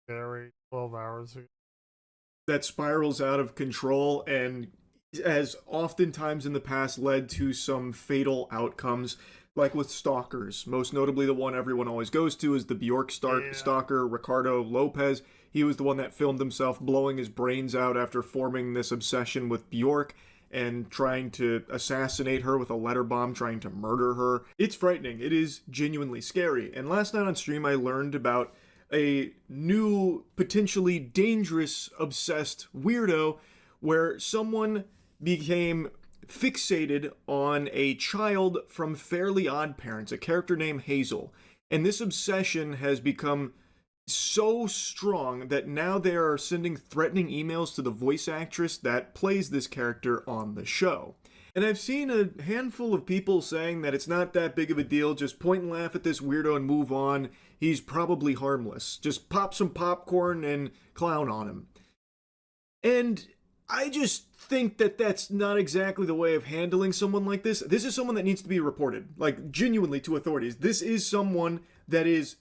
scary 12 hours ago. that spirals out of control and has oftentimes in the past led to some fatal outcomes, like with stalkers. Most notably, the one everyone always goes to is the Bjork Yeah. stalker, Ricardo Lopez. He was the one that filmed himself blowing his brains out after forming this obsession with Bjork and trying to assassinate her with a letter bomb, trying to murder her. It's frightening. It is genuinely scary. And last night on stream, I learned about a new, potentially dangerous, obsessed weirdo where someone became fixated on a child from Fairly Odd Parents, a character named Hazel. And this obsession has become so strong that now they are sending threatening emails to the voice actress that plays this character on the show. And I've seen a handful of people saying that it's not that big of a deal, just point and laugh at this weirdo and move on. He's probably harmless. Just pop some popcorn and clown on him. And I just think that that's not exactly the way of handling someone like this. This is someone that needs to be reported, like genuinely to authorities. This is someone that is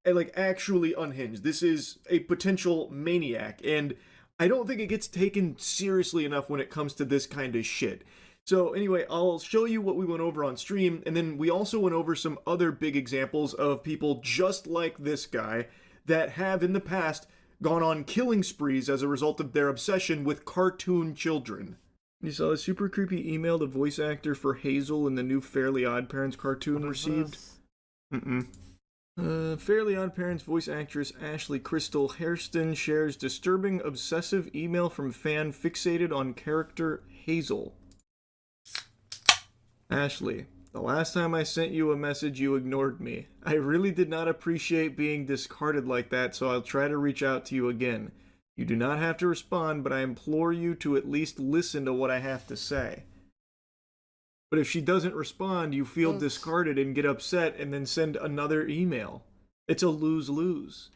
like actually unhinged. This is a potential maniac, and I don't think it gets taken seriously enough when it comes to this kind of shit. So anyway, I'll show you what we went over on stream, and then we also went over some other big examples of people just like this guy that have in the past gone on killing sprees as a result of their obsession with cartoon children. You saw a super creepy email the voice actor for Hazel in the new Fairly Odd Parents cartoon received? Mm-mm. Fairly Odd Parents voice actress Ashley Crystal Hairston shares disturbing obsessive email from fan fixated on character Hazel. Ashley, the last time I sent you a message, you ignored me. I really did not appreciate being discarded like that, so I'll try to reach out to you again. You do not have to respond, but I implore you to at least listen to what I have to say. But if she doesn't respond, you feel discarded and get upset and then send another email. It's a lose-lose.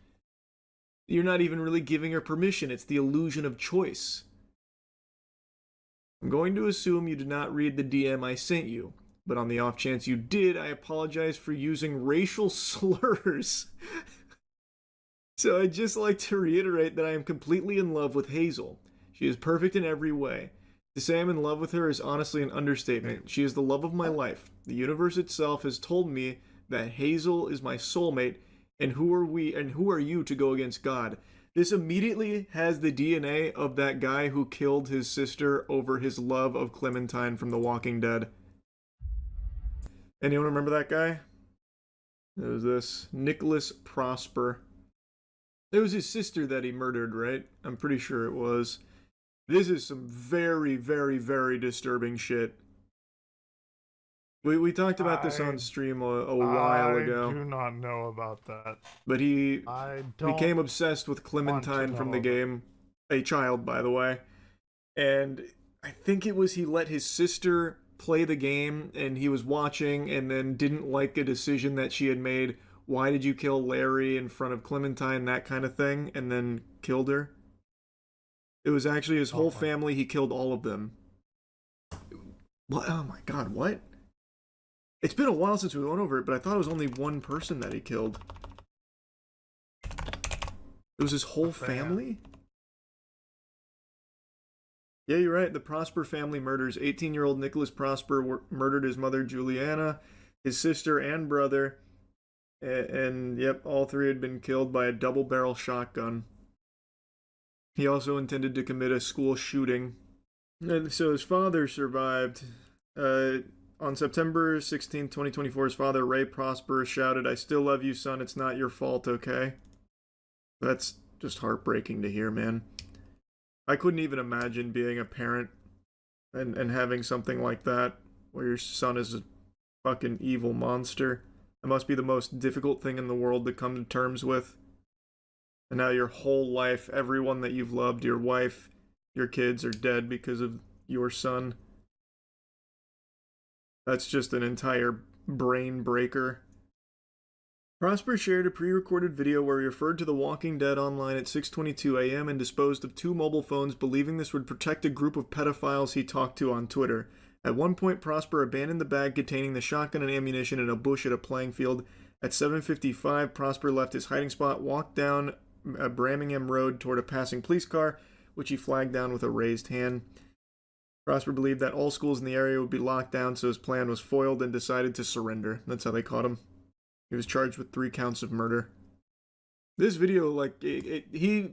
You're not even really giving her permission. It's the illusion of choice. I'm going to assume you did not read the DM I sent you, but on the off chance you did, I apologize for using racial slurs. So I'd just like to reiterate that I am completely in love with Hazel. She is perfect in every way. To say I'm in love with her is honestly an understatement. She is the love of my life. The universe itself has told me that Hazel is my soulmate, and who are you to go against God? This immediately has the DNA of that guy who killed his sister over his love of Clementine from The Walking Dead. Anyone remember that guy? It was this Nicholas Prosper. It was his sister that he murdered, right? I'm pretty sure it was. This is some very, very, very disturbing shit. We talked about this on stream a while ago. I do not know about that. But he I don't became obsessed with Clementine from the game. A child, by the way. And I think it was he let his sister play the game and he was watching and then didn't like a decision that she had made. Why did you kill Larry in front of Clementine? That kind of thing. And then killed her. It was actually his whole family. He killed all of them. What? Oh my god, what? It's been a while since we went over it, but I thought it was only one person that he killed. It was his whole family? Yeah, you're right. The Prosper family murders. 18-year-old Nicholas Prosper murdered his mother, Juliana, his sister, and brother. And yep, all three had been killed by a double-barrel shotgun. He also intended to commit a school shooting. And so his father survived. On September 16, 2024, his father, Ray Prosper, shouted, "I still love you, son. It's not your fault, okay?" That's just heartbreaking to hear, man. I couldn't even imagine being a parent and having something like that, where your son is a fucking evil monster. It must be the most difficult thing in the world to come to terms with. And now your whole life, everyone that you've loved, your wife, your kids are dead because of your son. That's just an entire brain breaker. Prosper shared a pre-recorded video where he referred to The Walking Dead online at 6:22 a.m. and disposed of 2 mobile phones, believing this would protect a group of pedophiles he talked to on Twitter. At one point, Prosper abandoned the bag containing the shotgun and ammunition in a bush at a playing field. At 7:55, Prosper left his hiding spot, walked down Birmingham Road toward a passing police car, which he flagged down with a raised hand. Prosper believed that all schools in the area would be locked down, so his plan was foiled and decided to surrender. That's how they caught him. He was charged with 3 counts of murder. This video, like, he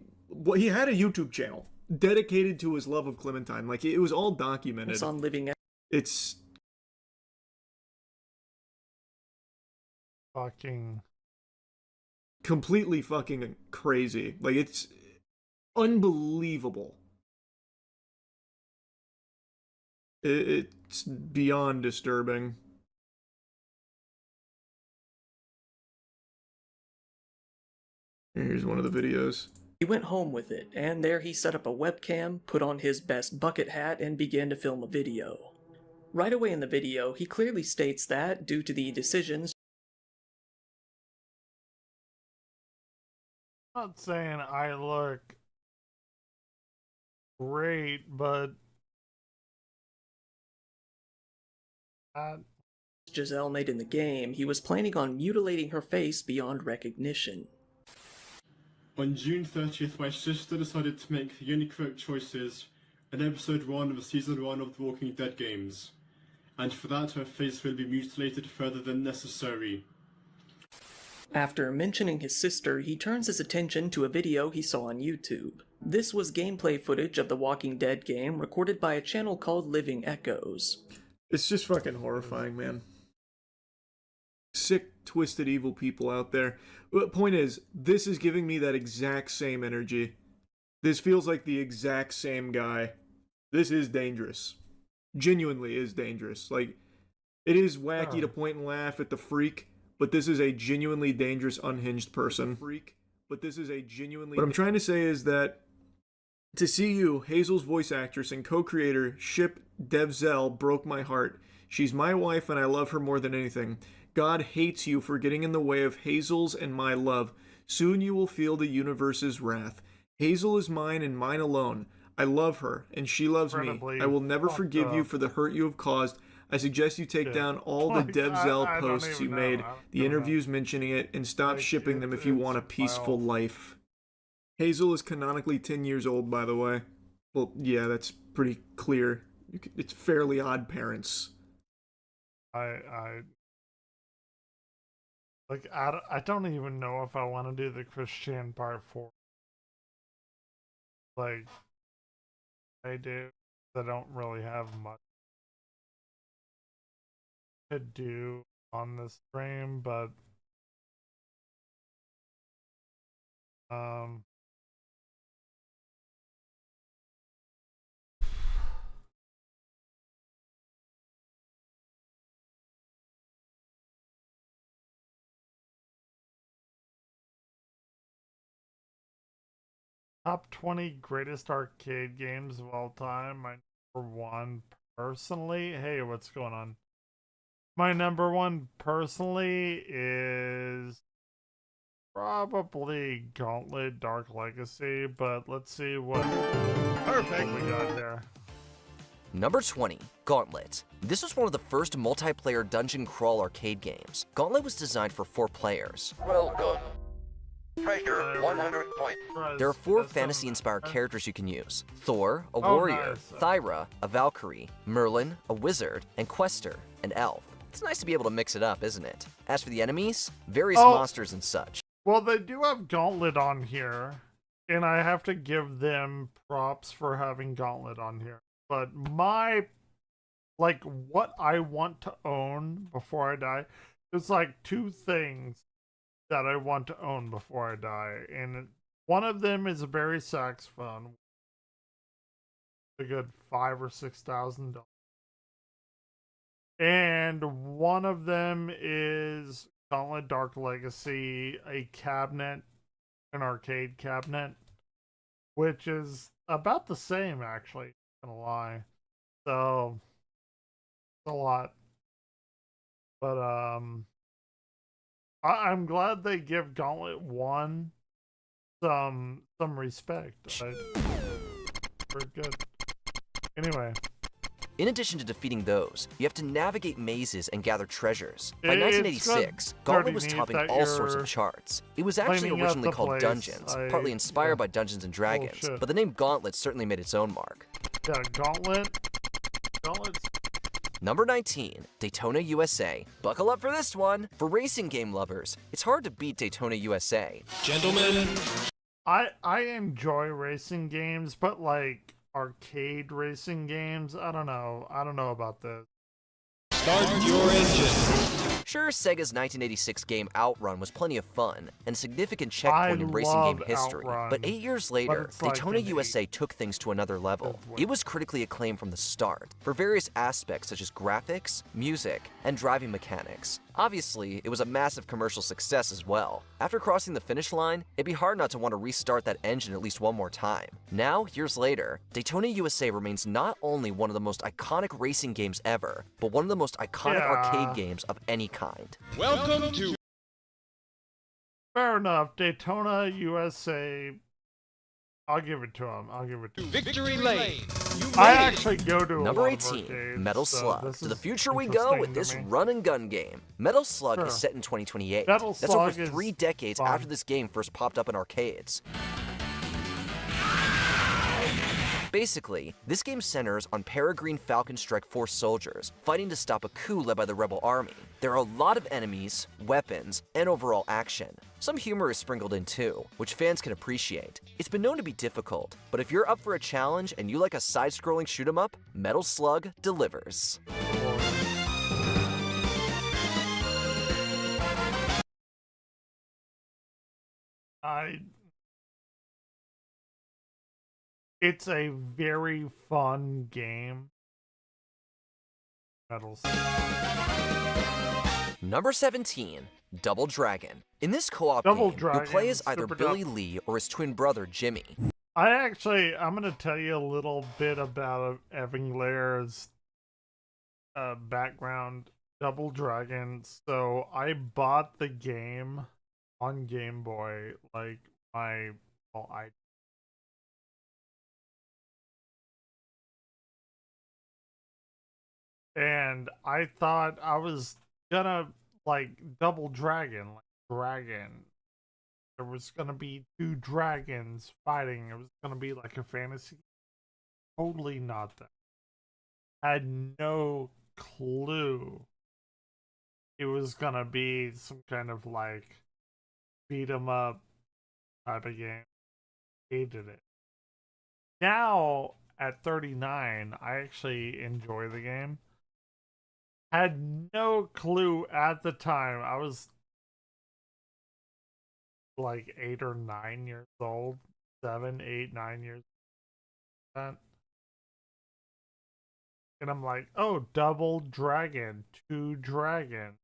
had a YouTube channel dedicated to his love of Clementine. Like, it was all documented. It's on Living. It's fucking completely fucking crazy. Like, it's unbelievable. It's beyond disturbing. Here's one of the videos. He went home with it, and there he set up a webcam, put on his best bucket hat, and began to film a video. Right away in the video, he clearly states that, due to the decisions... I'm not saying I look great, but Giselle made in the game, he was planning on mutilating her face beyond recognition. On June 30th, my sister decided to make the only correct choices in episode 1 of season 1 of the Walking Dead games, and for that her face will be mutilated further than necessary. After mentioning his sister, he turns his attention to a video he saw on YouTube. This was gameplay footage of the Walking Dead game recorded by a channel called Living Echoes. It's just fucking horrifying, man. Sick, twisted, evil people out there. But point is, this is giving me that exact same energy. This feels like the exact same guy. This is dangerous. Genuinely is dangerous. Like, it is wacky to point and laugh at the freak, but this is a genuinely dangerous, unhinged person. What I'm trying to say is that to see you, Hazel's voice actress and co-creator, Ship Devzell, broke my heart. She's my wife and I love her more than anything. God hates you for getting in the way of Hazel's and my love. Soon you will feel the universe's wrath. Hazel is mine and mine alone. I love her, and she loves me. I will never forgive you for the hurt you have caused. I suggest you take down all the Devzell posts you made, the interviews mentioning it, and stop shipping them if you want a peaceful life. Hazel is canonically 10 years old, by the way. Well, yeah, that's pretty clear. It's Fairly Odd Parents. I don't even know if I want to do the ChrisCHAN part 4. Like, I don't really have much to do on this stream, but top 20 greatest arcade games of all time. My number 1 personally. Hey, what's going on? My number 1 personally is probably Gauntlet Dark Legacy, but let's see what perfect we got there. Number 20, Gauntlet. This was one of the first multiplayer dungeon crawl arcade games. Gauntlet was designed for 4 players. Well done. Treasure 100 points. There are 4 fantasy-inspired characters you can use. Thor, a warrior, Thyra, a Valkyrie, Merlin, a wizard, and Quester, an elf. It's nice to be able to mix it up, isn't it? As for the enemies, various monsters and such. Well, they do have Gauntlet on here, and I have to give them props for having Gauntlet on here. But what I want to own before I die, there's like 2 things that I want to own before I die, and one of them is a Barry saxophone, a good $5,000 or $6,000, and one of them is Gauntlet Dark Legacy, a cabinet, an arcade cabinet, which is about the same, actually, not gonna lie. So it's a lot, but I'm glad they give Gauntlet 1 some respect. Very good. Anyway. In addition to defeating those, you have to navigate mazes and gather treasures. By It's 1986, good, Gauntlet was pretty neat topping that all sorts you're of charts. It was actually cleaning up originally the called place. Dungeons, partly inspired by Dungeons & Dragons, shit. but the name Gauntlet certainly made its own mark. Yeah, Gauntlet's Number 19, Daytona USA. Buckle up for this one. For racing game lovers, it's hard to beat Daytona USA. Gentlemen, I enjoy racing games, but like arcade racing games, I don't know about this. start your engine. Sure, Sega's 1986 game Outrun was plenty of fun, and a significant checkpoint in racing game love history. Outrun, But 8 years later, it's like Daytona an USA took things to another level. It was critically acclaimed from the start, for various aspects such as graphics, music, and driving mechanics. Obviously, it was a massive commercial success as well. After crossing the finish line, it'd be hard not to want to restart that engine at least one more time. Now, years later, Daytona USA remains not only one of the most iconic racing games ever, but one of the most iconic arcade games of any kind. Welcome to Fair enough. Daytona USA. I'll give it to him. Victory Lane. You I made it. actually go to a Number lot of 18, arcades, Metal so Slug. this To the is future we go with interesting this to me. run and gun game. Metal Slug Sure. is set in 2028. Metal That's Slug over is 3 decades fun. after this game first popped up in arcades. Basically, this game centers on Peregrine Falcon Strike Force soldiers fighting to stop a coup led by the rebel army. There are a lot of enemies, weapons, and overall action. Some humor is sprinkled in too, which fans can appreciate. It's been known to be difficult, but if you're up for a challenge and you like a side-scrolling shoot-'em-up, Metal Slug delivers. It's a very fun game. Metal Slug. Number 17, Double Dragon. In this co-op Double game, you Dragon, play as either super Billy dope. Lee or his twin brother Jimmy. I'm gonna tell you a little bit about Evan Lair's background. Double Dragon. So I bought the game on Game Boy, like and I thought I was gonna like Double Dragon, like dragon. There was gonna be 2 dragons fighting. It was gonna be like a fantasy. Totally not that. Had no clue it was gonna be some kind of like beat 'em up type of game. Hated it. Now at 39, I actually enjoy the game. Had no clue at the time. I was like 8 or 9 years old. 7, 8, 9 years old. And I'm like, oh, Double Dragon, 2 dragons.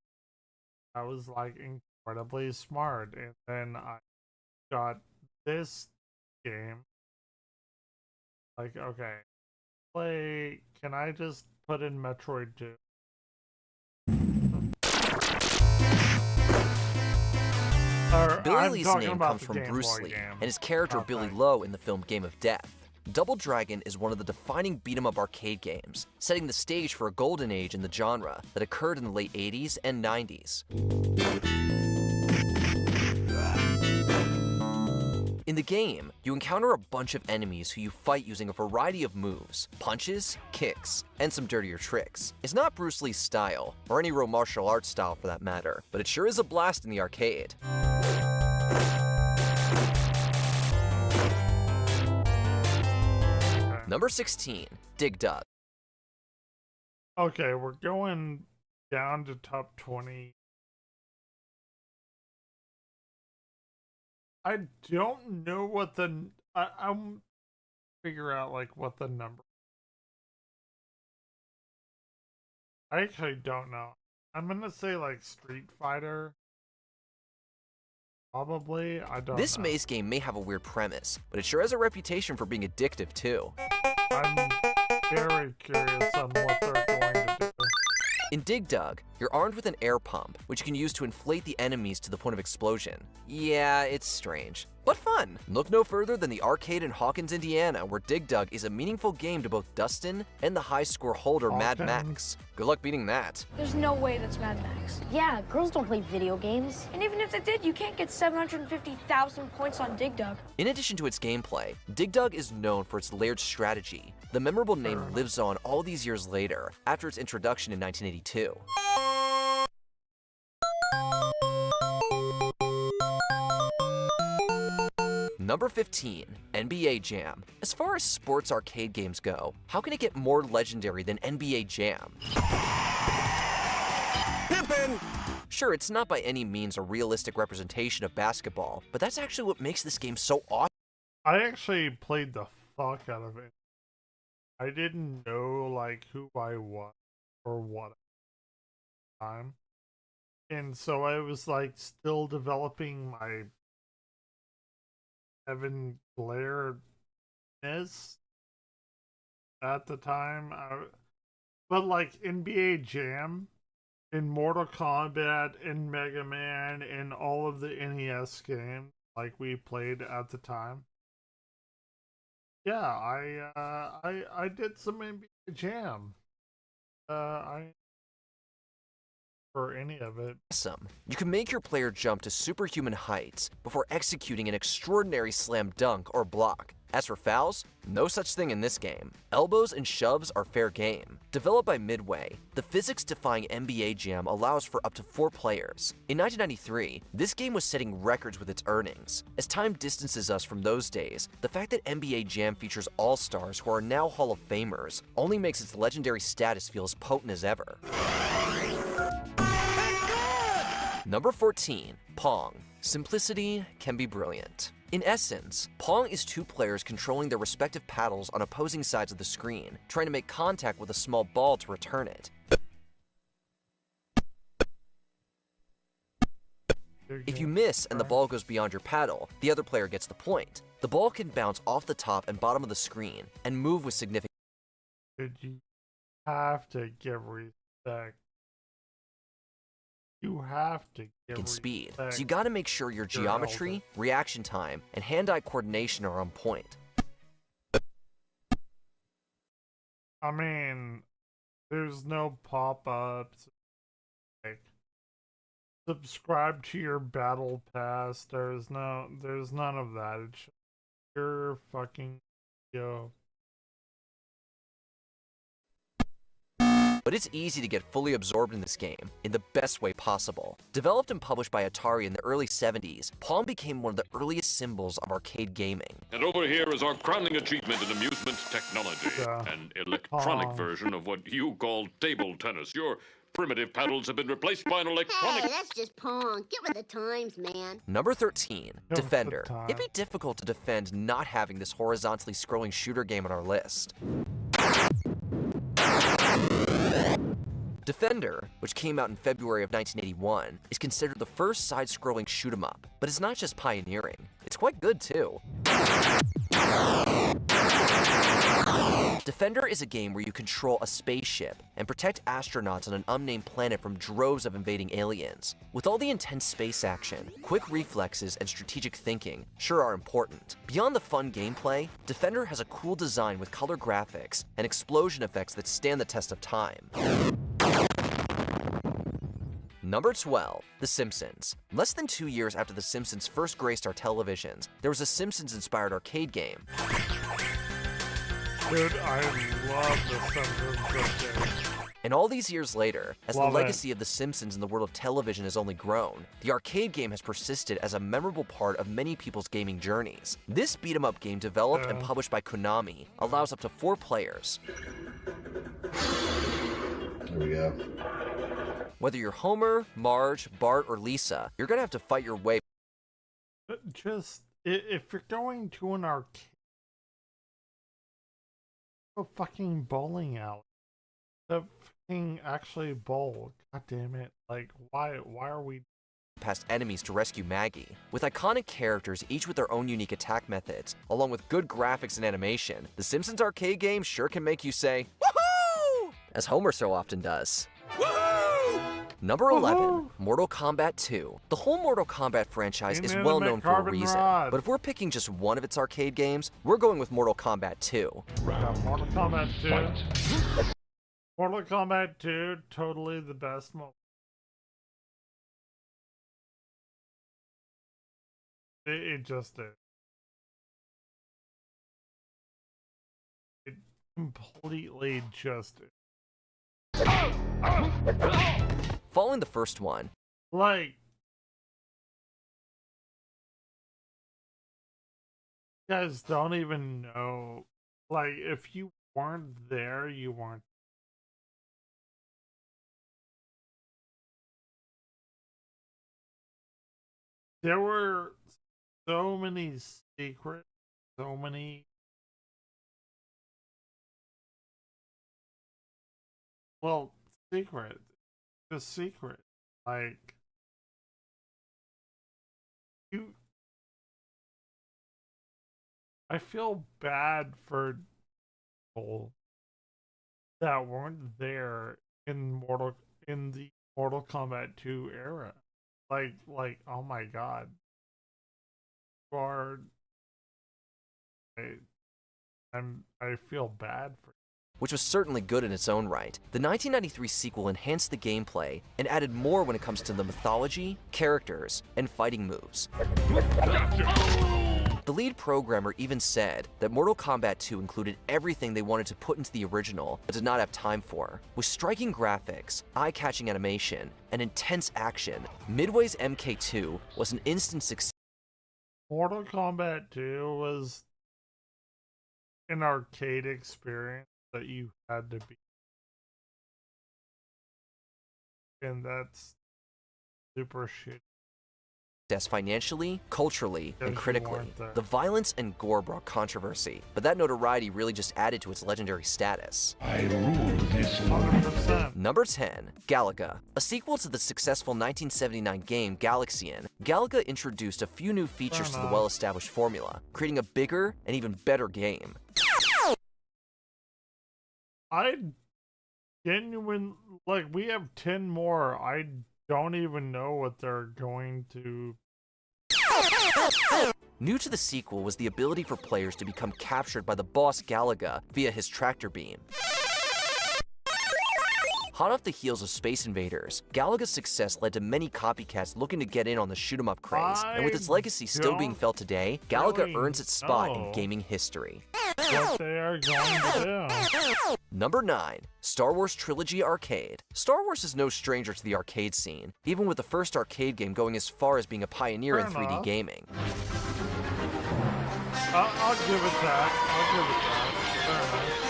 I was like incredibly smart. And then I got this game. Like, okay, can I just put in Metroid 2? Billy Lee's name comes from Bruce Lee, and his character Billy Lowe in the film Game of Death. Double Dragon is one of the defining beat-em-up arcade games, setting the stage for a golden age in the genre that occurred in the late 80s and 90s. In the game, you encounter a bunch of enemies who you fight using a variety of moves, punches, kicks, and some dirtier tricks. It's not Bruce Lee's style, or any real martial arts style for that matter, but it sure is a blast in the arcade. Number 16, Dig Dug. Okay, we're going down to top 20. I don't know what I'm figure out like what the number. I actually don't know. I'm gonna say like Street Fighter. Probably. I don't This know. maze game may have a weird premise, but it sure has a reputation for being addictive too. I'm very curious on what they're going to do. In Dig Dug, You're armed with an air pump, which you can use to inflate the enemies to the point of explosion. Yeah, it's strange, but fun. Look no further than the arcade in Hawkins, Indiana, where Dig Dug is a meaningful game to both Dustin and the high score holder Mad Max. Good luck beating that. There's no way that's Mad Max. Yeah, girls don't play video games. And even if they did, you can't get 750,000 points on Dig Dug. In addition to its gameplay, Dig Dug is known for its layered strategy. The memorable name lives on all these years later, after its introduction in 1982. Number 15, NBA Jam. As far as sports arcade games go, how can it get more legendary than NBA Jam? Pimpin'! Sure, it's not by any means a realistic representation of basketball, but that's actually what makes this game so awesome. I actually played the fuck out of it. I didn't know like who I was or what time. And so I was like still developing my Evan Blair-ness at the time. But like NBA Jam, in Mortal Kombat, in Mega Man, in all of the NES games like we played at the time. Yeah, I did some NBA Jam. For any of it. Awesome. You can make your player jump to superhuman heights before executing an extraordinary slam dunk or block. As for fouls, no such thing in this game. Elbows and shoves are fair game. Developed by Midway, the physics-defying NBA Jam allows for up to 4 players. In 1993, this game was setting records with its earnings. As time distances us from those days, the fact that NBA Jam features all-stars who are now Hall of Famers only makes its legendary status feel as potent as ever. Number 14, Pong. Simplicity can be brilliant. In essence, Pong is 2 players controlling their respective paddles on opposing sides of the screen, trying to make contact with a small ball to return it. If you miss and the ball goes beyond your paddle, the other player gets the point. The ball can bounce off the top and bottom of the screen and move with significant. You have to give respect. You have to give speed. respect. So you gotta make sure your geometry, reaction time, and hand-eye coordination are on point. I mean, there's no pop-ups. Like, subscribe to your battle pass. There's none of that. It's just pure fucking yo. But it's easy to get fully absorbed in this game in the best way possible. Developed and published by Atari in the early 70s, Pong became one of the earliest symbols of arcade gaming. And over here is our crowning achievement in amusement technology. An electronic version of what you call table tennis. Your primitive paddles have been replaced by an electronic... Hey, that's just Pong. Get with the times, man. Number 13, Defender. It'd be difficult to defend not having this horizontally scrolling shooter game on our list. Defender, which came out in February of 1981, is considered the first side-scrolling shoot-'em-up, but it's not just pioneering, it's quite good too. Defender is a game where you control a spaceship and protect astronauts on an unnamed planet from droves of invading aliens. With all the intense space action, quick reflexes and strategic thinking sure are important. Beyond the fun gameplay, Defender has a cool design with color graphics and explosion effects that stand the test of time. Number 12, The Simpsons. Less than 2 years after The Simpsons first graced our televisions, there was a Simpsons-inspired arcade game. Dude, I love The Simpsons. And all these years later, as the legacy of The Simpsons in the world of television has only grown, the arcade game has persisted as a memorable part of many people's gaming journeys. This beat-em-up game, developed and published by Konami, allows up to 4 players. Here we go. Whether you're Homer, Marge, Bart, or Lisa, you're gonna have to fight your way. Just, if you're going to an arcade, a fucking bowling alley. The fucking actually bowl. God damn it. Like, why are we past enemies to rescue Maggie? With iconic characters, each with their own unique attack methods, along with good graphics and animation, The Simpsons arcade game sure can make you say, "Woohoo!" as Homer so often does. Number 11, Woohoo! Mortal Kombat 2. The whole Mortal Kombat franchise is Inanimate well known for a carbon reason, rod. but if we're picking just one of its arcade games, we're going with Mortal Kombat 2. Mortal Kombat 2. Mortal Kombat 2, totally the best moment. It just is. It completely just is. Following the first one, Like, you guys don't even know. Like, if you weren't there, you weren't. There were so many secrets, so many. Well, secret. The secret. Like, you. I feel bad for people that weren't there in the Mortal Kombat 2 era. Like, oh my god. You are. I feel bad for you. which was certainly good in its own right. The 1993 sequel enhanced the gameplay and added more when it comes to the mythology, characters, and fighting moves. The lead programmer even said that Mortal Kombat 2 included everything they wanted to put into the original, but did not have time for. With striking graphics, eye-catching animation, and intense action, Midway's MK2 was an instant success. Mortal Kombat 2 was an arcade experience that you had to be. And that's super shitty. Financially, culturally, and you critically. weren't there. The violence and gore brought controversy, but that notoriety really just added to its legendary status. I rule this world. 100%. Number 10, Galaga. A sequel to the successful 1979 game Galaxian, Galaga introduced a few new features to the well-established formula, creating a bigger and even better game. I genuine like we have 10 more. I don't even know what they're going to. New to the sequel was the ability for players to become captured by the boss Galaga via his tractor beam. Hot off the heels of Space Invaders, Galaga's success led to many copycats looking to get in on the shoot-'em-up craze, and with its legacy still being felt today, Galaga really earns its spot in know gaming history. What they are going to do. Number 9, Star Wars Trilogy Arcade. Star Wars is no stranger to the arcade scene, even with the first arcade game going as far as being a pioneer in 3D gaming. I'll give it that. Fair enough.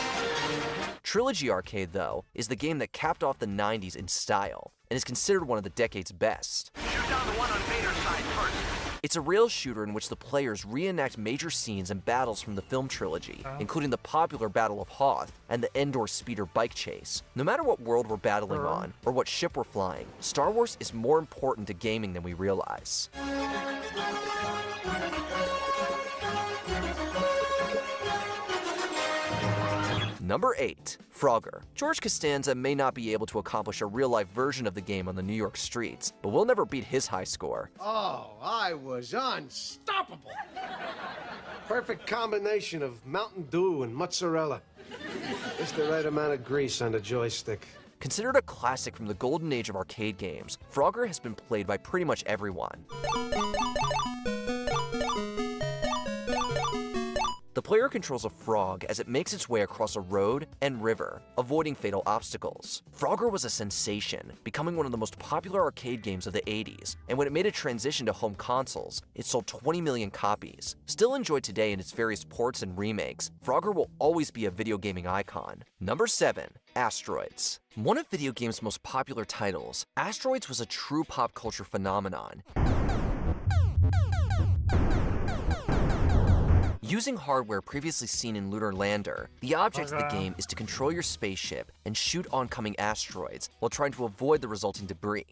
Trilogy Arcade, though, is the game that capped off the 90s in style, and is considered one of the decade's best. Shoot down the one on Vader's side first. It's a rail shooter in which the players reenact major scenes and battles from the film trilogy, including the popular Battle of Hoth and the Endor speeder bike chase. No matter what world we're battling on, or what ship we're flying, Star Wars is more important to gaming than we realize. Number 8, Frogger. George Costanza may not be able to accomplish a real-life version of the game on the New York streets, but we'll never beat his high score. Oh, I was unstoppable. Perfect combination of Mountain Dew and mozzarella. Just the right amount of grease on the joystick. Considered a classic from the golden age of arcade games, Frogger has been played by pretty much everyone. The player controls a frog as it makes its way across a road and river, avoiding fatal obstacles. Frogger was a sensation, becoming one of the most popular arcade games of the 80s, and when it made a transition to home consoles, it sold 20 million copies. Still enjoyed today in its various ports and remakes, Frogger will always be a video gaming icon. Number 7, Asteroids. One of video games' most popular titles, Asteroids was a true pop culture phenomenon. Using hardware previously seen in Lunar Lander, the object of the game is to control your spaceship and shoot oncoming asteroids while trying to avoid the resulting debris.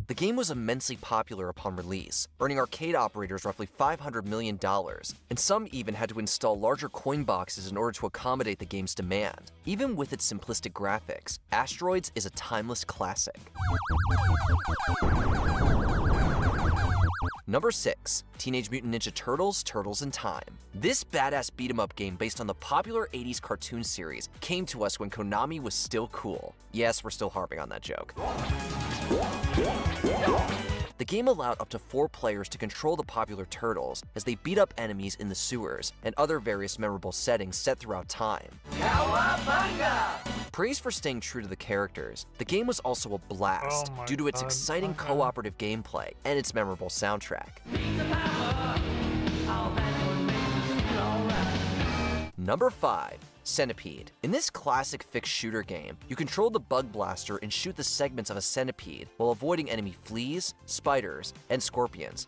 The game was immensely popular upon release, earning arcade operators roughly $500 million, and some even had to install larger coin boxes in order to accommodate the game's demand. Even with its simplistic graphics, Asteroids is a timeless classic. Number 6. Teenage Mutant Ninja Turtles: Turtles in Time. This badass beat-em-up game based on the popular 80s cartoon series came to us when Konami was still cool. Yes, we're still harping on that joke. The game allowed up to 4 players to control the popular turtles as they beat up enemies in the sewers and other various memorable settings set throughout time. Praised for staying true to the characters, the game was also a blast due to its exciting cooperative gameplay and its memorable soundtrack. Number 5. Centipede. In this classic fixed shooter game, you control the bug blaster and shoot the segments of a centipede while avoiding enemy fleas, spiders, and scorpions.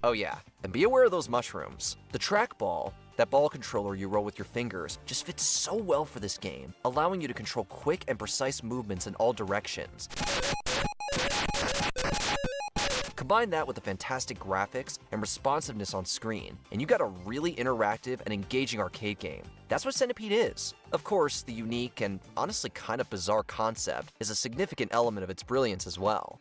Oh yeah, and be aware of those mushrooms. The trackball, that ball controller you roll with your fingers, just fits so well for this game, allowing you to control quick and precise movements in all directions. Combine that with the fantastic graphics and responsiveness on screen, and you got a really interactive and engaging arcade game. That's what Centipede is. Of course, the unique and honestly kind of bizarre concept is a significant element of its brilliance as well.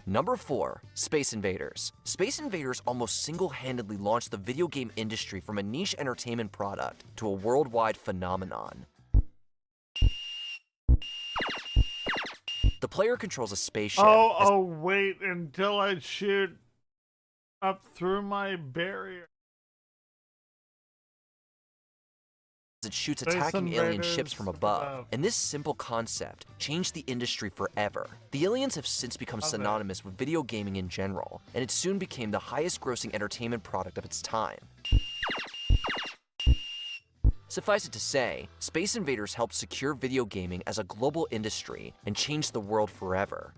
Number 4. Space Invaders. Space Invaders almost single-handedly launched the video game industry from a niche entertainment product to a worldwide phenomenon. The player controls a spaceship. Wait until I shoot up through my barrier. It shoots attacking alien ships from above, and this simple concept changed the industry forever. The aliens have since become synonymous with video gaming in general, and it soon became the highest-grossing entertainment product of its time. Suffice it to say, Space Invaders helped secure video gaming as a global industry and changed the world forever.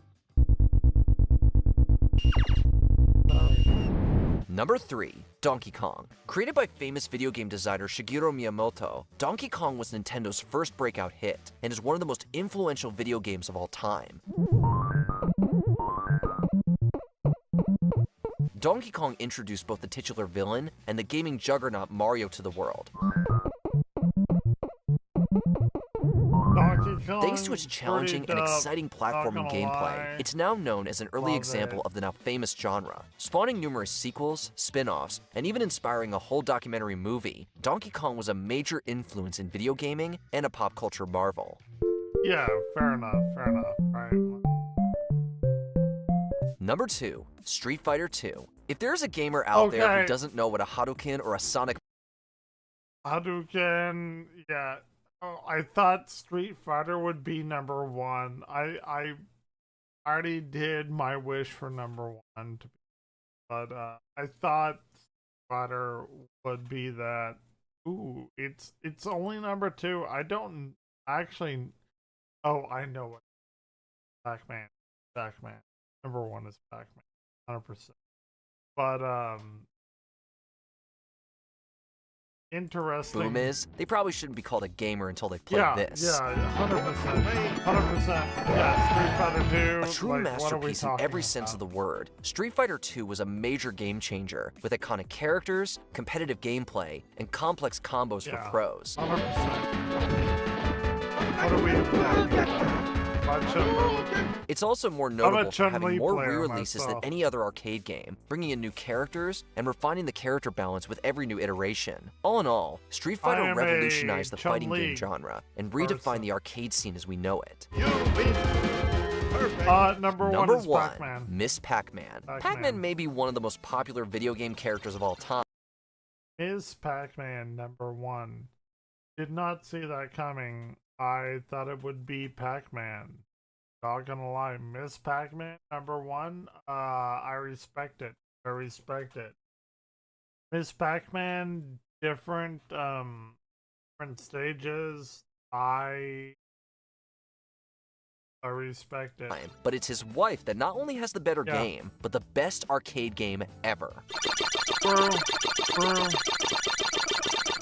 Number 3. Donkey Kong. Created by famous video game designer Shigeru Miyamoto, Donkey Kong was Nintendo's first breakout hit and is one of the most influential video games of all time. Donkey Kong introduced both the titular villain and the gaming juggernaut Mario to the world. Thanks to its challenging and exciting platforming gameplay, it's now known as an early example of the now famous genre. Spawning numerous sequels, spin-offs, and even inspiring a whole documentary movie, Donkey Kong was a major influence in video gaming and a pop culture marvel. Yeah, fair enough, right. Number 2. Street Fighter 2. If there's a gamer out there who doesn't know what a Hadouken or a Sonic... Hadouken, yeah. Oh, I thought Street Fighter would be number 1. I already did my wish for number 1, but I thought Street Fighter would be that. Ooh, it's only number 2. I don't actually. Oh, I know what. Pac-Man. Number 1 is Pac-Man, 100%. But interesting. Boom is, they probably shouldn't be called a gamer until they play this. Yeah, 100%. Yeah, Street Fighter 2. A true masterpiece in every sense of the word, Street Fighter 2 was a major game changer with iconic characters, competitive gameplay, and complex combos for pros. 100%. What do we It's also more notable for having more re-releases than myself. any other arcade game, bringing in new characters and refining the character balance with every new iteration. All in all, Street Fighter revolutionized the fighting game genre and redefined the arcade scene as we know it. Number 1 is Pac-Man. Miss Pac-Man. Pac-Man may be one of the most popular video game characters of all time. Miss Pac-Man, number 1. Did not see that coming. I thought it would be Pac-Man. Not gonna lie, Miss Pac-Man, number 1. I respect it. Miss Pac-Man, different stages. I respect it. But it's his wife that not only has the better game, but the best arcade game ever. True.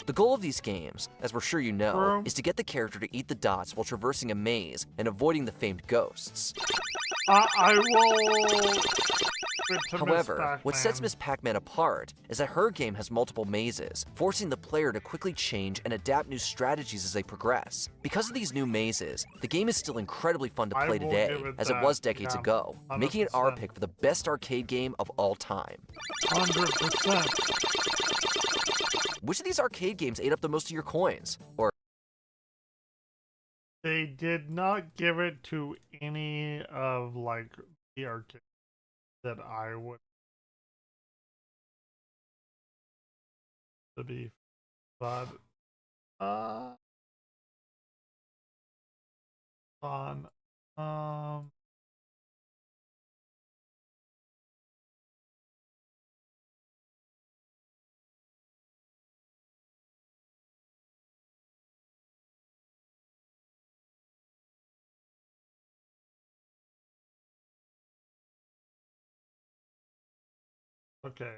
The goal of these games, as we're sure you know, True. is to get the character to eat the dots while traversing a maze and avoiding the famed ghosts. I will. However, what sets Miss Pac-Man apart is that her game has multiple mazes, forcing the player to quickly change and adapt new strategies as they progress. Because of these new mazes, the game is still incredibly fun to play today, as it was decades ago, making it our pick for the best arcade game of all time. 100%. Which of these arcade games ate up the most of your coins? Or They did not give it to any of like the arcade that I would to be, but fun. Okay.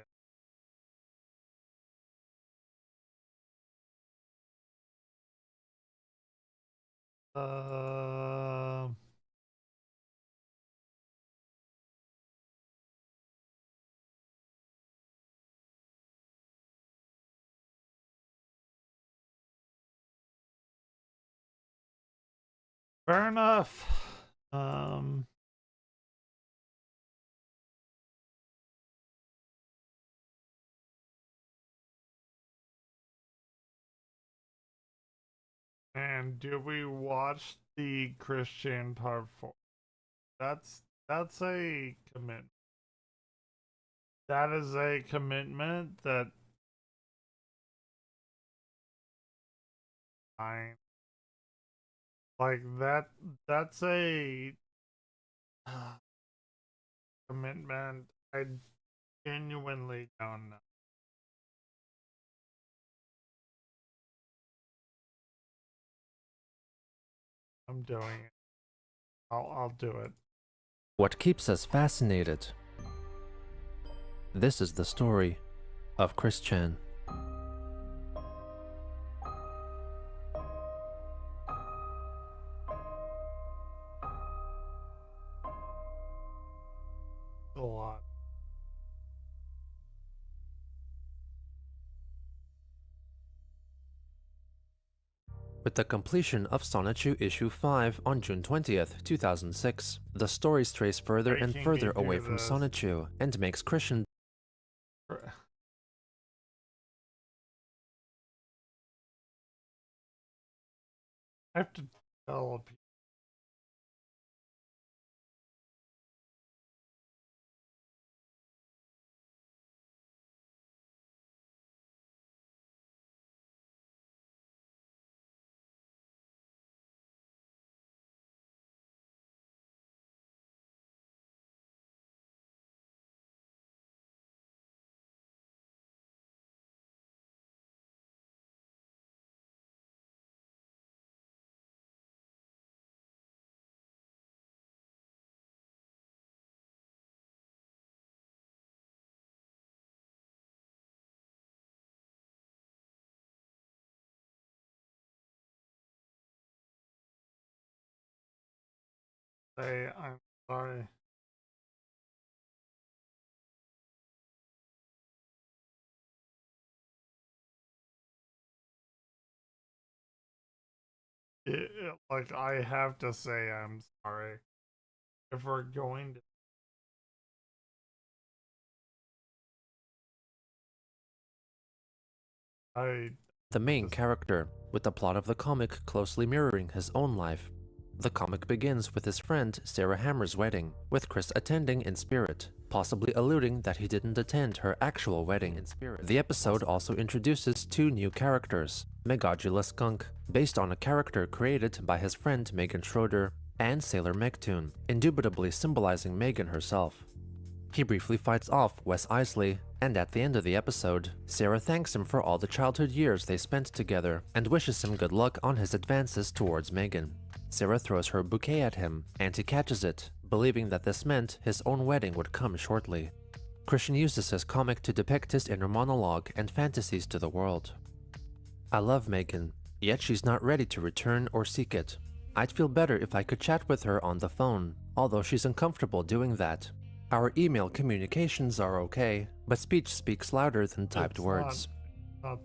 Uh, Fair enough. And do we watch the ChrisCHAN part 4? That's a commitment. That is a commitment that I like that's a commitment I genuinely don't know. I'm doing it. I'll do it. What keeps us fascinated? This is the story of ChrisCHAN. A lot. With the completion of Sonichu Issue 5 on June 20th, 2006, the story strays further and further away from Sonichu and makes ChrisCHAN I have to tell people. Say I'm sorry. Like I have to say I'm sorry if we're going to. the main character, with the plot of the comic closely mirroring his own life. The comic begins with his friend Sarah Hammer's wedding, with Chris attending in spirit, possibly alluding that he didn't attend her actual wedding in spirit. The episode also introduces two new characters, Megadula Skunk, based on a character created by his friend Megan Schroeder, and Sailor Megtoon, indubitably symbolizing Megan herself. He briefly fights off Wes Isley, and at the end of the episode, Sarah thanks him for all the childhood years they spent together and wishes him good luck on his advances towards Megan. Sarah throws her bouquet at him, and he catches it, believing that this meant his own wedding would come shortly. ChrisCHAN uses his comic to depict his inner monologue and fantasies to the world. I love Megan, yet she's not ready to return or seek it. I'd feel better if I could chat with her on the phone, although she's uncomfortable doing that. Our email communications are okay, but speech speaks louder than typed words.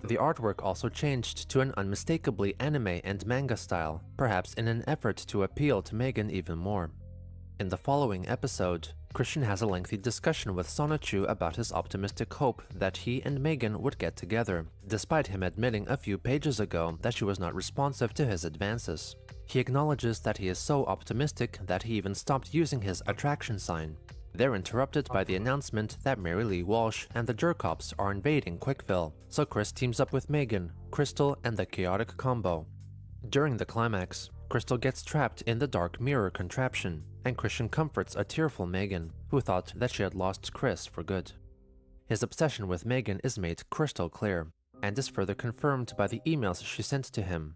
The artwork also changed to an unmistakably anime and manga style, perhaps in an effort to appeal to Megan even more. In the following episode, ChrisCHAN has a lengthy discussion with Sonichu about his optimistic hope that he and Megan would get together, despite him admitting a few pages ago that she was not responsive to his advances. He acknowledges that he is so optimistic that he even stopped using his attraction sign. They're interrupted by the announcement that Mary Lee Walsh and the Jerkops are invading Quickville, so Chris teams up with Megan, Crystal, and the Chaotic Combo. During the climax, Crystal gets trapped in the dark mirror contraption, and ChrisCHAN comforts a tearful Megan, who thought that she had lost Chris for good. His obsession with Megan is made crystal clear, and is further confirmed by the emails she sent to him.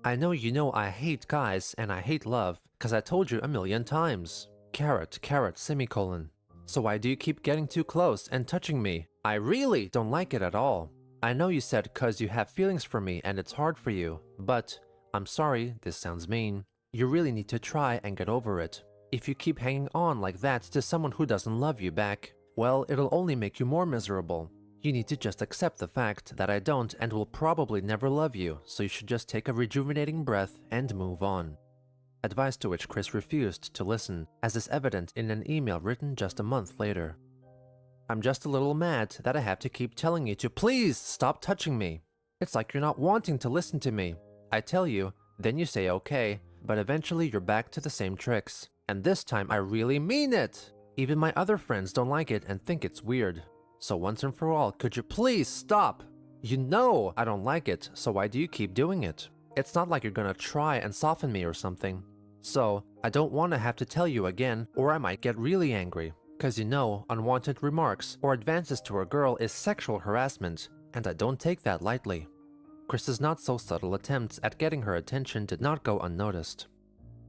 I know I hate guys and I hate love, cause I told you a million times. Carrot, carrot, semicolon. So why do you keep getting too close and touching me? I really don't like it at all. I know you said cause you have feelings for me and it's hard for you, but I'm sorry, this sounds mean. You really need to try and get over it. If you keep hanging on like that to someone who doesn't love you back, well, it'll only make you more miserable. You need to just accept the fact that I don't and will probably never love you, so you should just take a rejuvenating breath and move on. Advice to which Chris refused to listen, as is evident in an email written just a month later. I'm just a little mad that I have to keep telling you to please stop touching me. It's like you're not wanting to listen to me. I tell you, then you say okay, but eventually you're back to the same tricks. And this time I really mean it! Even my other friends don't like it and think it's weird. So once and for all, could you please stop? You know I don't like it, so why do you keep doing it? It's not like you're gonna try and soften me or something. So, I don't want to have to tell you again, or I might get really angry. Cause you know, unwanted remarks or advances to a girl is sexual harassment, and I don't take that lightly. Chris's not so subtle attempts at getting her attention did not go unnoticed.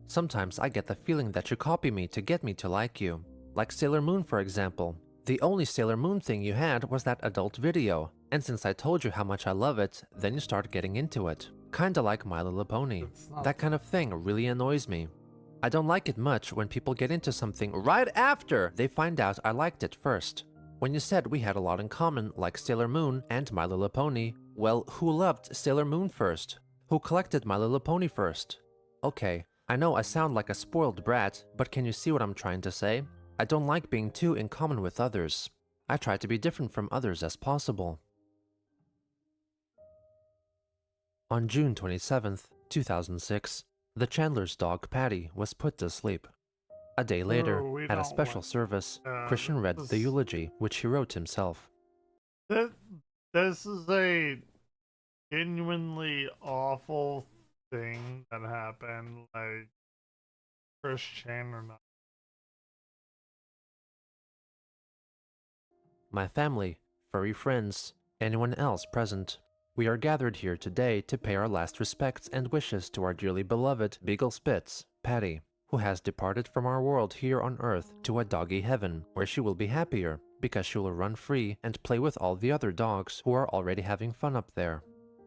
Sometimes I get the feeling that you copy me to get me to like you. Like Sailor Moon, for example. The only Sailor Moon thing you had was that adult video, and since I told you how much I love it, then you start getting into it. Kinda like My Little Pony. That kind of thing really annoys me. I don't like it much when people get into something right after they find out I liked it first. When you said we had a lot in common, like Sailor Moon and My Little Pony, well, who loved Sailor Moon first? Who collected My Little Pony first? Okay, I know I sound like a spoiled brat, but can you see what I'm trying to say? I don't like being too in common with others. I try to be different from others as possible. On June 27th, 2006, the Chandler's dog Patty was put to sleep. A day later, at a special service, ChrisCHAN read the eulogy, which he wrote himself. This is a genuinely awful thing that happened, like ChrisCHAN or not. My family, furry friends, anyone else present. We are gathered here today to pay our last respects and wishes to our dearly beloved Beagle Spitz, Patty, who has departed from our world here on Earth to a doggy heaven, where she will be happier, because she will run free and play with all the other dogs who are already having fun up there.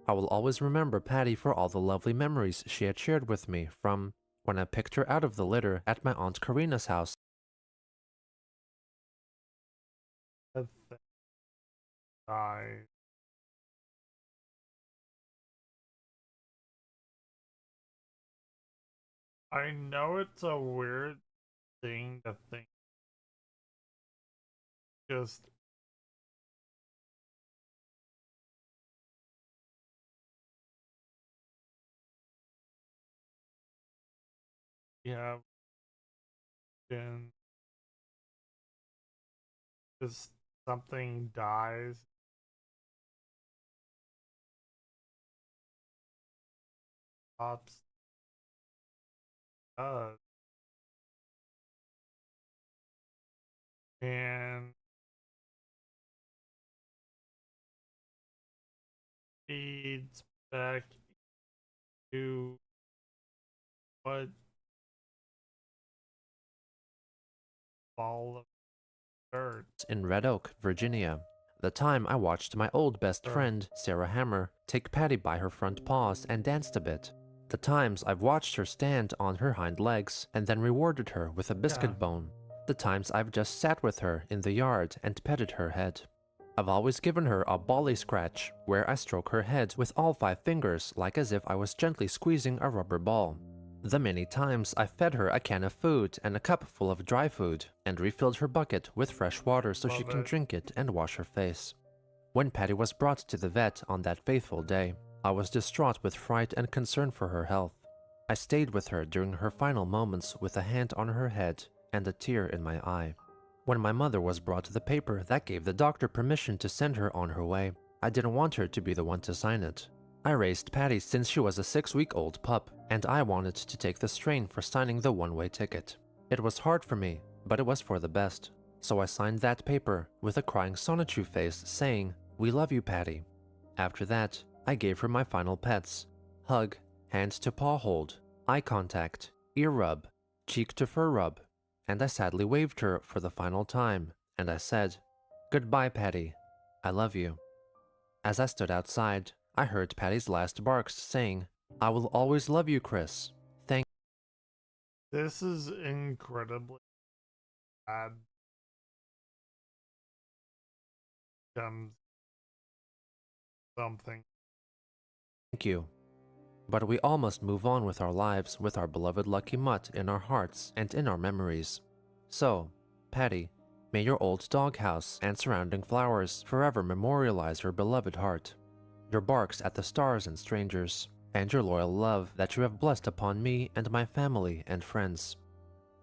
I will always remember Patty for all the lovely memories she had shared with me from when I picked her out of the litter at my Aunt Karina's house. I know it's a weird thing to think. Just yeah, and just something dies. Pops. And feeds back to what ball of dirt In Red Oak, Virginia. The time I watched my old best friend, Sarah Hammer, take Patty by her front paws and danced a bit. The times I've watched her stand on her hind legs and then rewarded her with a biscuit bone. The times I've just sat with her in the yard and petted her head. I've always given her a bally scratch, where I stroke her head with all 5 fingers like as if I was gently squeezing a rubber ball. The many times I fed her a can of food and a cup full of dry food, and refilled her bucket with fresh water so she can drink it and wash her face. When Patty was brought to the vet on that fateful day, I was distraught with fright and concern for her health. I stayed with her during her final moments with a hand on her head and a tear in my eye. When my mother was brought the paper that gave the doctor permission to send her on her way, I didn't want her to be the one to sign it. I raised Patty since she was a 6-week-old pup, and I wanted to take the strain for signing the one-way ticket. It was hard for me, but it was for the best. So I signed that paper with a crying Sonichu face saying, "We love you, Patty." After that, I gave her my final pets: hug, hand to paw hold, eye contact, ear rub, cheek to fur rub, and I sadly waved her for the final time, and I said, "Goodbye, Patty. I love you." As I stood outside, I heard Patty's last barks saying, "I will always love you, Chris. Thank you." This is incredibly bad. Something. Thank you. But we all must move on with our lives with our beloved Lucky Mutt in our hearts and in our memories. So, Patty, may your old doghouse and surrounding flowers forever memorialize your beloved heart, your barks at the stars and strangers, and your loyal love that you have blessed upon me and my family and friends.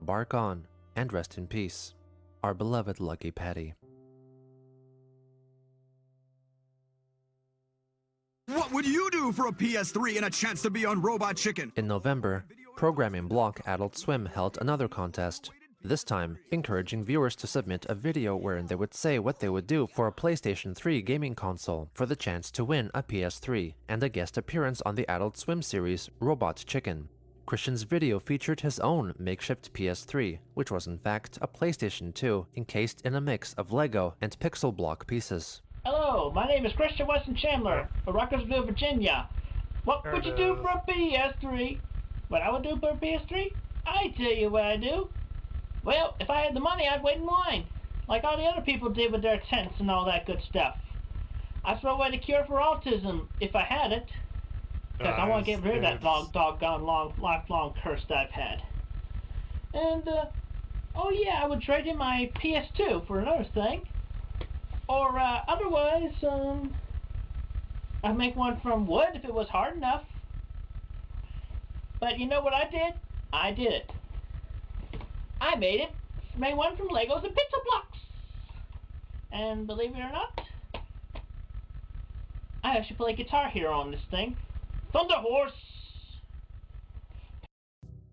Bark on, and rest in peace, our beloved Lucky Patty. What would you do for a PS3 and a chance to be on Robot Chicken? In November, programming block Adult Swim held another contest, this time encouraging viewers to submit a video wherein they would say what they would do for a PlayStation 3 gaming console for the chance to win a PS3 and a guest appearance on the Adult Swim series Robot Chicken. ChrisCHAN's video featured his own makeshift PS3, which was in fact a PlayStation 2 encased in a mix of Lego and pixel block pieces. Hello, my name is Christian Weston Chandler of Ruckersville, Virginia. What would you do for a PS3? What I would do for a PS3? I tell you what I do. Well, if I had the money, I'd wait in line, like all the other people did with their tents and all that good stuff. I'd throw away the cure for autism if I had it, because I want to get rid of that doggone lifelong curse that I've had. And, oh yeah, I would trade in my PS2 for another thing. Or, otherwise, I'd make one from wood if it was hard enough. But you know what I did? I did it. I made one from Legos and pixel blocks. And believe it or not, I actually play Guitar Hero on this thing. Thunder Horse!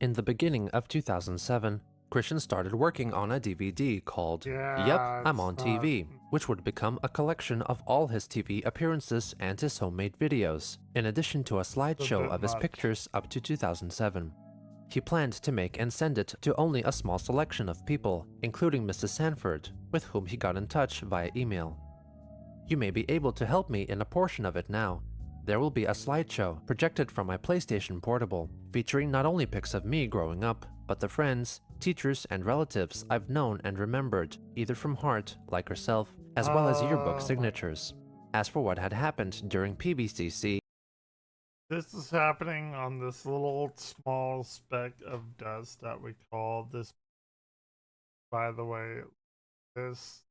In the beginning of 2007, ChrisCHAN started working on a DVD called Yep, I'm on TV, which would become a collection of all his TV appearances and his homemade videos, in addition to a slideshow of his pictures up to 2007. He planned to make and send it to only a small selection of people, including Mrs. Sanford, with whom he got in touch via email. You may be able to help me in a portion of it now. There will be a slideshow projected from my PlayStation Portable, featuring not only pics of me growing up, but the friends, teachers, and relatives I've known and remembered, either from heart, like herself, as well as yearbook signatures. As for what had happened during PVCC, this is happening on this little small speck of dust that we call this. By the way, this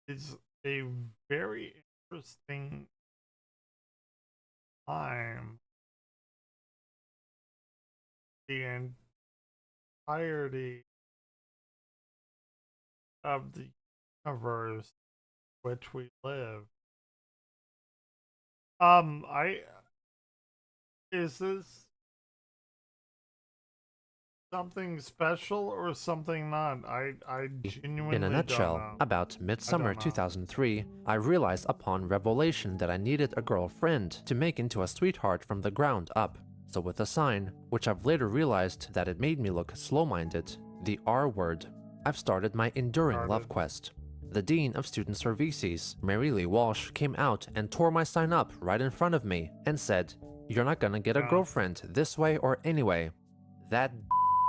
is a very interesting time. The entirety of the universe which we live. Is this something special or something not? I genuinely in a nutshell, don't know. about midsummer 2003, I realized upon revelation that I needed a girlfriend to make into a sweetheart from the ground up. So with a sign, which I've later realized that it made me look slow-minded, The R word. I've started my enduring love quest. The Dean of Student Services, Mary Lee Walsh, came out and tore my sign up right in front of me and said, "You're not gonna get a girlfriend this way or anyway." That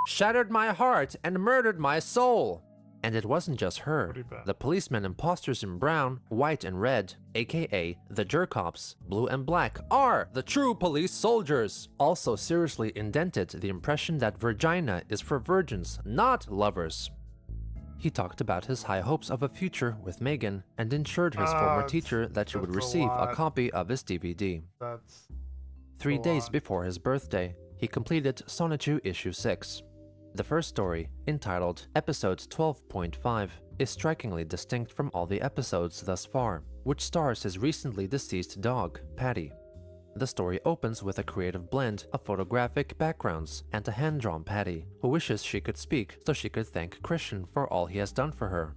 shattered my heart and murdered my soul. And it wasn't just her. The policemen imposters in brown, white, and red, aka the jerk-ops, blue and black, are the true police soldiers. Also seriously indented the impression that Virginia is for virgins, not lovers. He talked about his high hopes of a future with Megan and ensured his former teacher that she would receive a copy of his DVD. 3 days before his birthday, he completed Sonichu Issue 6. The first story, entitled Episode 12.5, is strikingly distinct from all the episodes thus far, which stars his recently deceased dog, Patty. The story opens with a creative blend of photographic backgrounds and a hand-drawn Patty, who wishes she could speak so she could thank ChrisCHAN for all he has done for her.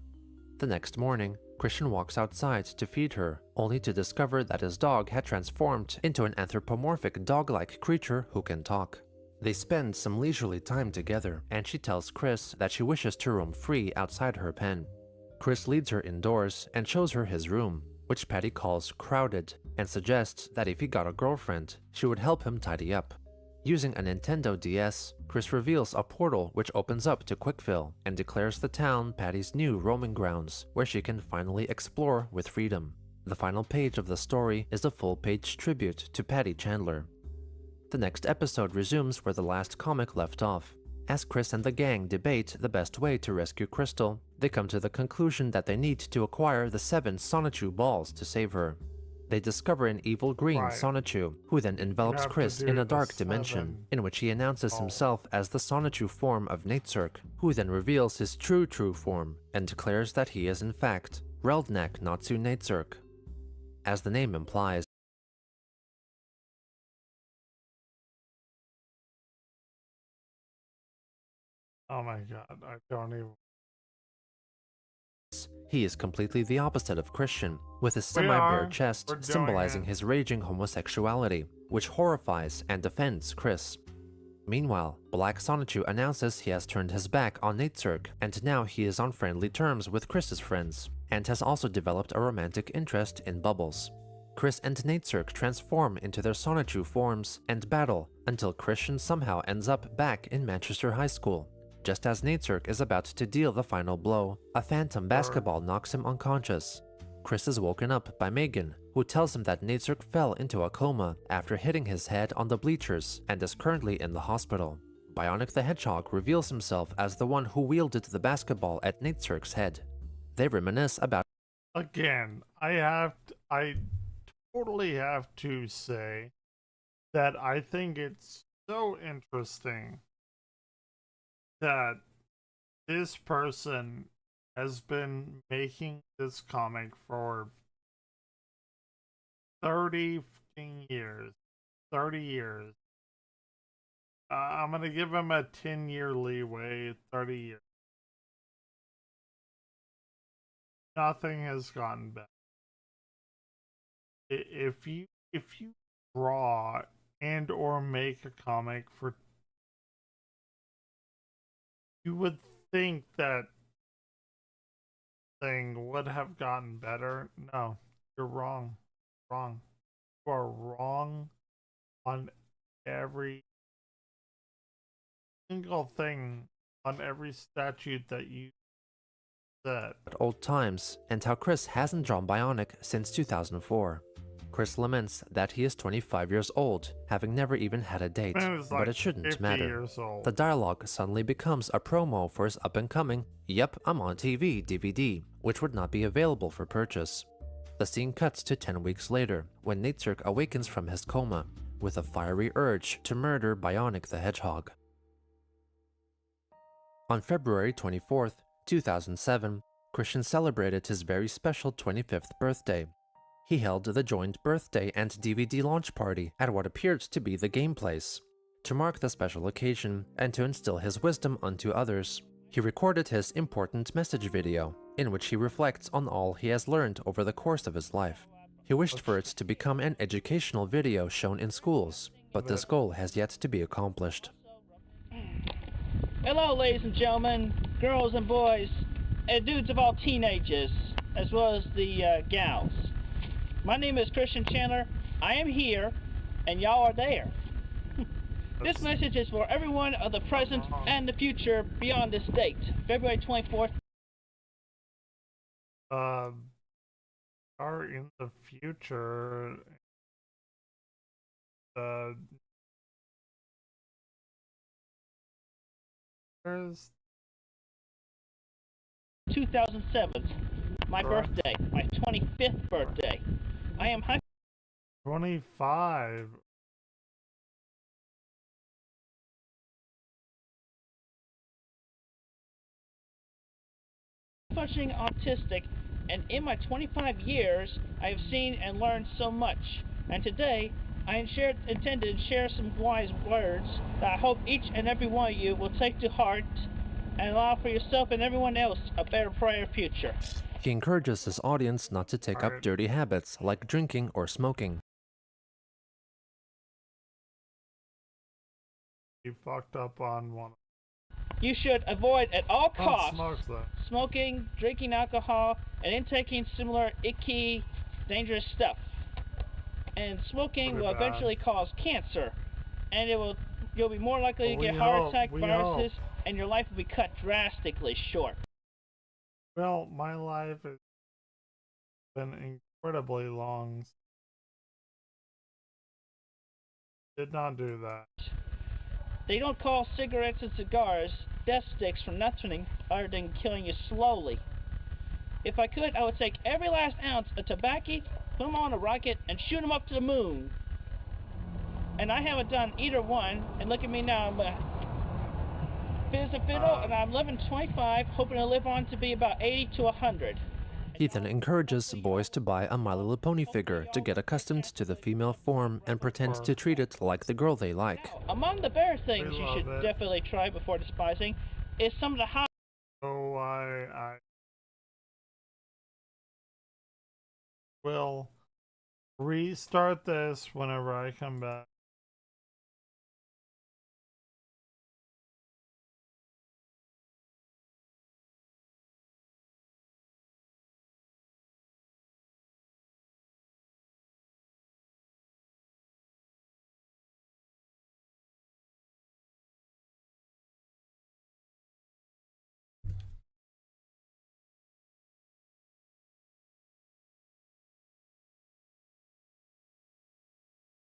The next morning, ChrisCHAN walks outside to feed her, only to discover that his dog had transformed into an anthropomorphic dog-like creature who can talk. They spend some leisurely time together, and she tells Chris that she wishes to roam free outside her pen. Chris leads her indoors and shows her his room, which Patty calls crowded, and suggests that if he got a girlfriend, she would help him tidy up. Using a Nintendo DS, Chris reveals a portal which opens up to Quickville and declares the town Patty's new roaming grounds, where she can finally explore with freedom. The final page of the story is a full-page tribute to Patty Chandler. The next episode resumes where the last comic left off. As Chris and the gang debate the best way to rescue Crystal, they come to the conclusion that they need to acquire the 7 Sonichu balls to save her. They discover an evil green Sonichu, who then envelops Chris in a dark dimension, in which he announces himself as the Sonichu form of Natesurk, who then reveals his true form, and declares that he is in fact Reldnak Natsu Natesurk. As the name implies, oh my god, I don't even... he is completely the opposite of ChrisCHAN, with his semi-bare chest symbolizing his raging homosexuality, which horrifies and offends Chris. Meanwhile, Black Sonichu announces he has turned his back on Natesurk, and now he is on friendly terms with Chris's friends, and has also developed a romantic interest in Bubbles. Chris and Natesurk transform into their Sonichu forms and battle until ChrisCHAN somehow ends up back in Manchester High School. Just as Natesurk is about to deal the final blow, a phantom basketball knocks him unconscious. Chris is woken up by Megan, who tells him that Natesurk fell into a coma after hitting his head on the bleachers and is currently in the hospital. Bionic the Hedgehog reveals himself as the one who wielded the basketball at Natesurk's head. They reminisce about... Again, I totally have to say that I think it's so interesting that this person has been making this comic for 30 years. 30 years. I'm gonna give him a 10-year leeway, 30 years. Nothing has gotten better. If you draw and or make a comic for, you would think that thing would have gotten better. No, you're wrong. Wrong. You are wrong on every single thing, on every statute that you said. Old times, and how Chris hasn't drawn Bionic since 2004. Chris laments that he is 25 years old, having never even had a date, but it shouldn't matter. The dialogue suddenly becomes a promo for his up-and-coming "Yep, I'm on TV" DVD, which would not be available for purchase. The scene cuts to 10 weeks later, when Natesurk awakens from his coma, with a fiery urge to murder Bionic the Hedgehog. On February 24th, 2007, ChrisCHAN celebrated his very special 25th birthday. He held the joint birthday and DVD launch party at what appeared to be the game place. To mark the special occasion and to instill his wisdom unto others, he recorded his important message video, in which he reflects on all he has learned over the course of his life. He wished for it to become an educational video shown in schools, but this goal has yet to be accomplished. Hello, ladies and gentlemen, girls and boys, and dudes of all teenagers, as well as the gals. My name is ChrisCHAN. I am here, and y'all are there. This message is for everyone of the present and the future beyond this date, February 24th. Are in the future. There's 2007, my birthday, my 25th birthday. I am 25. functioning autistic, and in my 25 years, I have seen and learned so much. And today, I intended to share some wise words that I hope each and every one of you will take to heart and allow for yourself and everyone else a better, brighter future. He encourages his audience not to take up dirty habits like drinking or smoking. You fucked up on one. You should avoid at all costs Smoke, smoking, drinking alcohol, and intaking similar icky, dangerous stuff. And smoking will eventually cause cancer, and you'll be more likely to get heart attack, viruses, and your life will be cut drastically short. Well, my life has been incredibly long. Did not do that. They don't call cigarettes and cigars death sticks for nothing other than killing you slowly. If I could, I would take every last ounce of tobacco, put them on a rocket, and shoot them up to the moon. And I haven't done either one, and look at me now, I'm fit as a fiddle, and I'm living 25, hoping to live on to be about 80 to 100. He then encourages boys to buy a My Little Pony figure to get accustomed to the female form and pretend to treat it like the girl they like. Now, among the better things you should definitely try before despising is some of the hot... Oh, I will restart this whenever I come back.